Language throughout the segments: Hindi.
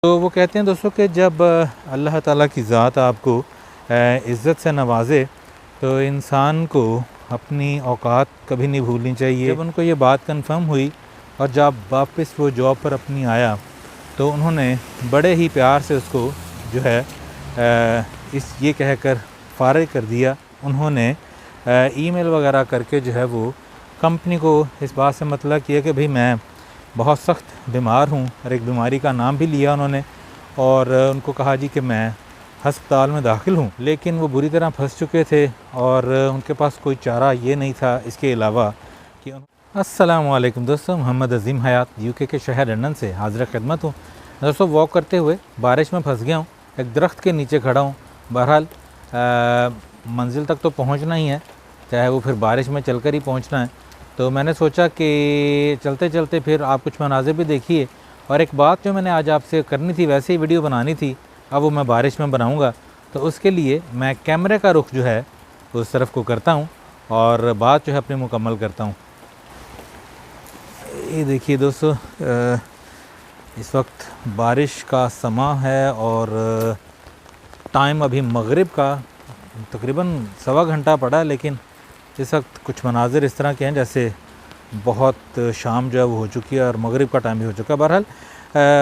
तो वो कहते हैं दोस्तों कि जब अल्लाह ताला की ज़ात आपको इज़्ज़त से नवाज़े तो इंसान को अपनी औकात कभी नहीं भूलनी चाहिए। जब उनको ये बात कंफर्म हुई और जब वापस वो जॉब पर अपनी आया तो उन्होंने बड़े ही प्यार से उसको जो है इस ये कहकर फ़ारिग कर दिया। उन्होंने ईमेल वगैरह करके जो है वो कंपनी को इस बात से मतलब किया कि भाई मैं बहुत सख्त बीमार हूँ, और एक बीमारी का नाम भी लिया उन्होंने, और उनको कहा जी कि मैं हस्पताल में दाखिल हूँ। लेकिन वो बुरी तरह फंस चुके थे और उनके पास कोई चारा ये नहीं था इसके अलावा कि अस्सलामु अलैकुम दोस्तों, मोहम्मद अज़ीम हयात यूके के शहर लंदन से हाज़िर खिदमत हूँ। दोस्तों वॉक करते हुए बारिश में फंस गया हूँ, एक दरख्त के नीचे खड़ा हूँ। बहरहाल मंजिल तक तो पहुँचना ही है, चाहे वो फिर बारिश में चलकर ही पहुँचना है। तो मैंने सोचा कि चलते चलते फिर आप कुछ मनाज़िर भी देखिए, और एक बात जो मैंने आज आपसे करनी थी, वैसे ही वीडियो बनानी थी, अब वो मैं बारिश में बनाऊंगा। तो उसके लिए मैं कैमरे का रुख जो है उस तरफ को करता हूं और बात जो है अपनी मुकम्मल करता हूं। ये देखिए दोस्तों, इस वक्त बारिश का समा है और टाइम अभी मगरिब का तकरीबन 1.25 घंटा पड़ा, लेकिन इस वक्त कुछ मनाजिर इस तरह के हैं जैसे बहुत शाम जो है वो हो चुकी है और मगरिब का टाइम भी हो चुका है। बहरहाल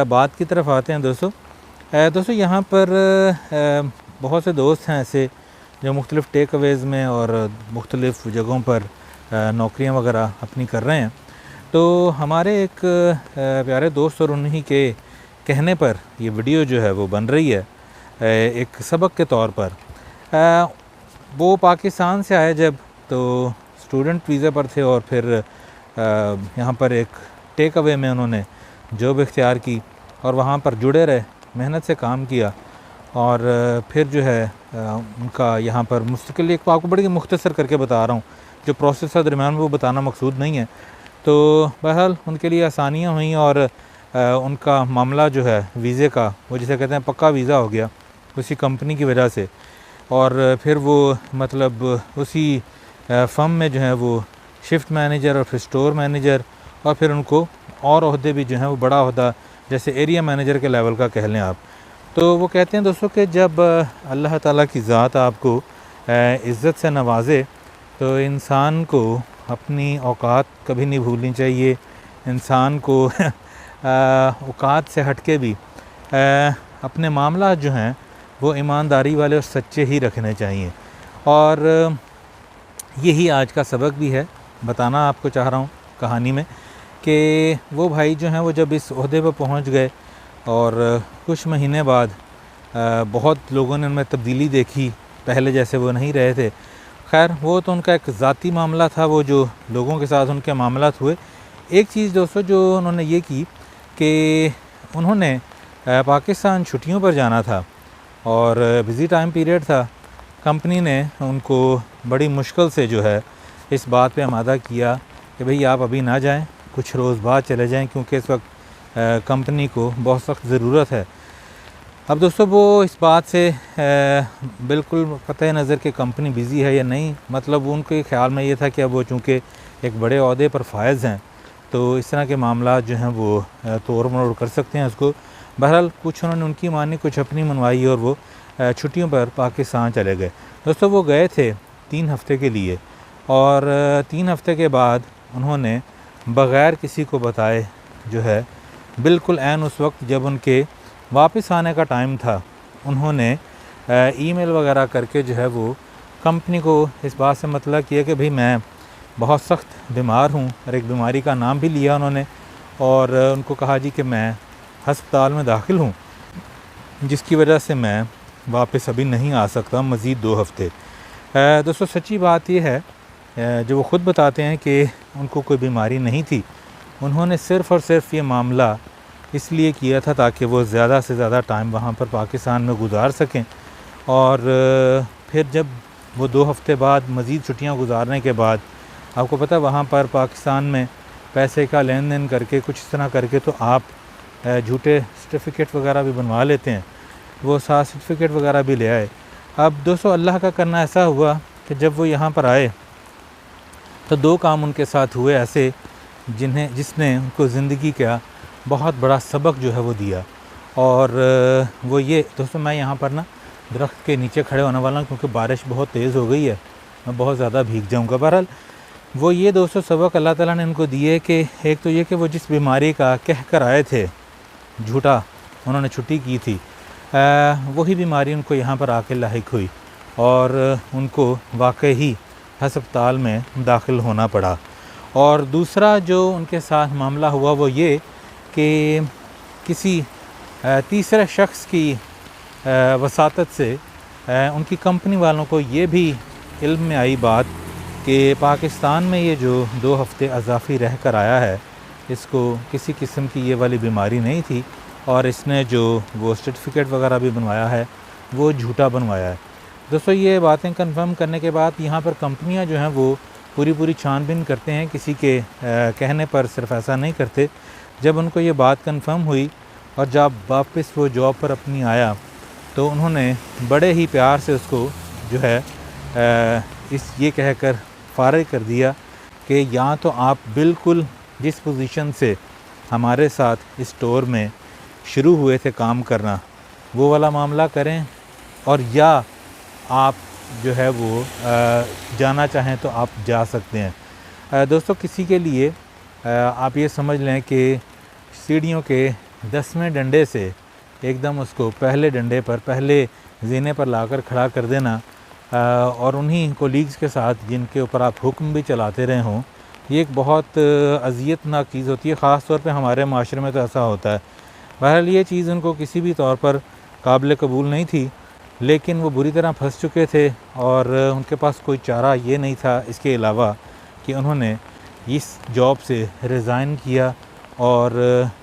बात की तरफ आते हैं दोस्तों यहाँ पर बहुत से दोस्त हैं ऐसे जो मुख्तलिफ़ टेक अवेज़ में और मुख्तलिफ़ जगहों पर नौकरियाँ वगैरह अपनी कर रहे हैं। तो हमारे एक प्यारे दोस्त और उन्हीं के कहने पर ये वीडियो जो है वो बन रही है एक सबक के तौर पर। वो पाकिस्तान से आए जब, तो स्टूडेंट वीज़ा पर थे और फिर यहाँ पर एक टेक अवे में उन्होंने जॉब इख्तियार की और वहाँ पर जुड़े रहे, मेहनत से काम किया, और फिर जो है उनका यहाँ पर मुस्तकिल, एक आपको बड़ी मुख्तसर करके बता रहा हूँ, जो प्रोसेस है दरमियान में वो बताना मकसूद नहीं है। तो बहरहाल उनके लिए आसानियाँ हुई और उनका मामला जो है वीज़े का, वो जिसे कहते हैं पक्का वीज़ा हो गया उसी कंपनी की वजह से। और फिर वो मतलब उसी फर्म में जो है वो शिफ्ट मैनेजर और फिर स्टोर मैनेजर, और फिर उनको और ओहदे भी जो हैं वो बड़ा ओहदा जैसे एरिया मैनेजर के लेवल का कह लें आप। तो वो कहते हैं दोस्तों कि जब अल्लाह ताला की ज़ात आपको इज़्ज़त से नवाज़े तो इंसान को अपनी औकात कभी नहीं भूलनी चाहिए। इंसान को औकात से हट के भी अपने मामला जो हैं वो ईमानदारी वाले और सच्चे ही रखने चाहिए। और यही आज का सबक भी है, बताना आपको चाह रहा हूँ कहानी में, कि वो भाई जो हैं वो जब इस ओहदे पर पहुँच गए और कुछ महीने बाद बहुत लोगों ने उनमें तब्दीली देखी, पहले जैसे वो नहीं रहे थे। खैर वो तो उनका एक ज़ाती मामला था, वो जो लोगों के साथ उनके मामलात हुए। एक चीज़ दोस्तों जो उन्होंने ये की कि उन्होंने पाकिस्तान छुट्टियों पर जाना था और बिज़ी टाइम पीरियड था। कंपनी ने उनको बड़ी मुश्किल से जो है इस बात पे आमादा किया कि भाई आप अभी ना जाएं, कुछ रोज़ बाद चले जाएं, क्योंकि इस वक्त कंपनी को बहुत सख्त ज़रूरत है। अब दोस्तों वो इस बात से बिल्कुल क़तई नज़र कि कंपनी बिज़ी है या नहीं, मतलब उनके ख़्याल में ये था कि अब वो चूँकि एक बड़े ओहदे पर फायज़ हैं तो इस तरह के मामला जो हैं वो तोड़ मरोड़ कर सकते हैं उसको। बहरहाल कुछ उन्होंने उनकी मानी, कुछ अपनी मनवाई और वो छुट्टियों पर पाकिस्तान चले गए। दोस्तों वो गए थे 3 हफ़्ते के लिए, और 3 हफ़्ते के बाद उन्होंने बग़ैर किसी को बताए जो है बिल्कुल ऐन उस वक्त जब उनके वापस आने का टाइम था, उन्होंने ईमेल वगैरह करके जो है वो कंपनी को इस बात से मतलब किया कि भाई मैं बहुत सख्त बीमार हूँ, और एक बीमारी का नाम भी लिया उन्होंने, और उनको कहा जी कि मैं हस्पताल में दाखिल हूँ, जिसकी वजह से मैं वापस अभी नहीं आ सकता मज़ीद 2 हफ़्ते। दोस्तों सच्ची बात यह है, जो वो ख़ुद बताते हैं कि उनको कोई बीमारी नहीं थी, उन्होंने सिर्फ़ और सिर्फ ये मामला इसलिए किया था ताकि वो ज़्यादा से ज़्यादा टाइम वहाँ पर पाकिस्तान में गुजार सकें। और फिर जब वो 2 हफ़्ते बाद मज़ीद छुट्टियाँ गुजारने के बाद, आपको पता है वहाँ पर पाकिस्तान में पैसे का लेन देन करके कुछ इस तरह करके तो आप झूठे सर्टिफिकेट वगैरह भी बनवा लेते हैं, वो साथ सर्टिफिकेट वगैरह भी ले आए। अब दोस्तों अल्लाह का करना ऐसा हुआ कि जब वो यहाँ पर आए तो 2 काम उनके साथ हुए ऐसे जिसने उनको ज़िंदगी का बहुत बड़ा सबक जो है वो दिया। और वो ये दोस्तों, मैं यहाँ पर ना दरख्त के नीचे खड़े होने वाला हूँ क्योंकि बारिश बहुत तेज़ हो गई है, मैं बहुत ज़्यादा भीग जाऊँगा। बहरहाल वो ये दोस्तों सबक अल्लाह ताला ने इनको दिए कि एक तो ये कि वो जिस बीमारी का कह कर आए थे, झूठा उन्होंने छुट्टी की थी, वही बीमारी उनको यहाँ पर आके लाहिक हुई और उनको वाकई ही हस्पताल में दाखिल होना पड़ा। और दूसरा जो उनके साथ मामला हुआ वो ये कि किसी तीसरे शख्स की वसातत से उनकी कंपनी वालों को ये भी इल्म में आई बात कि पाकिस्तान में ये जो 2 हफ़्ते अजाफ़ी रह कर आया है, इसको किसी किस्म की ये वाली बीमारी नहीं थी और इसने जो वो सर्टिफिकेट वगैरह भी बनवाया है वो झूठा बनवाया है। दोस्तों ये बातें कंफर्म करने के बाद यहाँ पर कंपनियाँ जो हैं वो पूरी छानबीन करते हैं, किसी के कहने पर सिर्फ ऐसा नहीं करते। जब उनको ये बात कंफर्म हुई और जब वापस वो जॉब पर अपनी आया तो उन्होंने बड़े ही प्यार से उसको जो है ये कहकर फ़ारिग कर दिया कि या तो आप बिल्कुल जिस पोजीशन से हमारे साथ इस स्टोर में शुरू हुए थे काम करना वो वाला मामला करें, और या आप जो है वो जाना चाहें तो आप जा सकते हैं। दोस्तों किसी के लिए आप ये समझ लें कि सीढ़ियों के 10वें डंडे से एकदम उसको पहले डंडे पर, पहले ज़ीने पर लाकर खड़ा कर देना और उन्हीं कोलीग्स के साथ जिनके ऊपर आप हुक्म भी चलाते रहे हों, ये एक बहुत अज़ियतनाक चीज़ होती है। ख़ास तौर पे हमारे माशरे में तो ऐसा होता है। बहरहाल ये चीज़ उनको किसी भी तौर पर काबिल कबूल नहीं थी, लेकिन वो बुरी तरह फंस चुके थे और उनके पास कोई चारा ये नहीं था इसके अलावा कि उन्होंने इस जॉब से रिज़ाइन किया और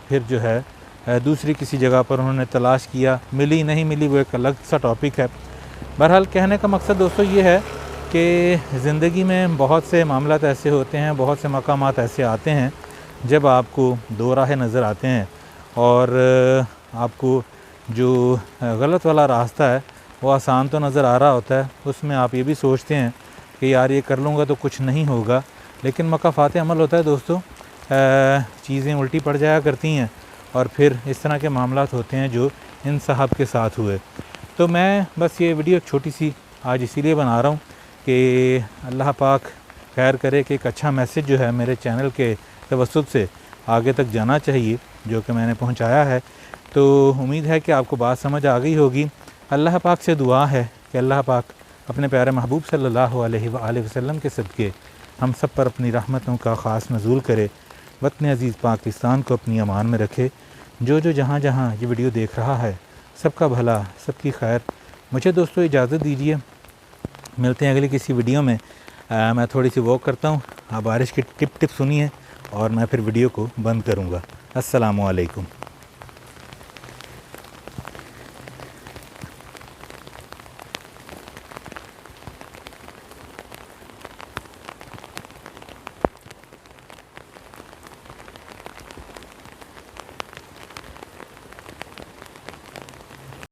फिर जो है दूसरी किसी जगह पर उन्होंने तलाश किया। मिली नहीं मिली वो एक अलग सा टॉपिक है। बहरहाल कहने का मकसद दोस्तों ये है कि ज़िंदगी में बहुत से मामलात ऐसे होते हैं, बहुत से मकामात ऐसे आते हैं जब आपको 2 राहें नज़र आते हैं और आपको जो गलत वाला रास्ता है वो आसान तो नज़र आ रहा होता है, उसमें आप ये भी सोचते हैं कि यार ये कर लूँगा तो कुछ नहीं होगा, लेकिन मकाफ़ात अमल होता है दोस्तों, चीज़ें उल्टी पड़ जाया करती हैं और फिर इस तरह के मामलात होते हैं जो इन साहब के साथ हुए। तो मैं बस ये वीडियो छोटी सी आज इसीलिए बना रहा हूँ कि अल्लाह पाक खैर करे कि एक अच्छा मैसेज जो है मेरे चैनल के तवस्सुत से आगे तक जाना चाहिए, जो कि मैंने पहुँचाया है। तो उम्मीद है कि आपको बात समझ आ गई होगी। अल्लाह पाक से दुआ है कि अल्लाह पाक अपने प्यारे महबूब सल्लल्लाहु अलैहि वसल्लम के सदक़े हम सब पर अपनी रहमतों का ख़ास नज़ूल करे, वतन अज़ीज़ पाकिस्तान को अपनी अमान में रखे। जो जहाँ जहाँ ये वीडियो देख रहा है सबका भला, सबकी खैर। मुझे दोस्तों इजाज़त दीजिए, मिलते हैं अगली किसी वीडियो में। मैं थोड़ी सी वॉक करता हूँ, आप बारिश की टिप सुनिए और मैं फिर वीडियो को बंद करूँगा। अस्सलामु अलैकुम।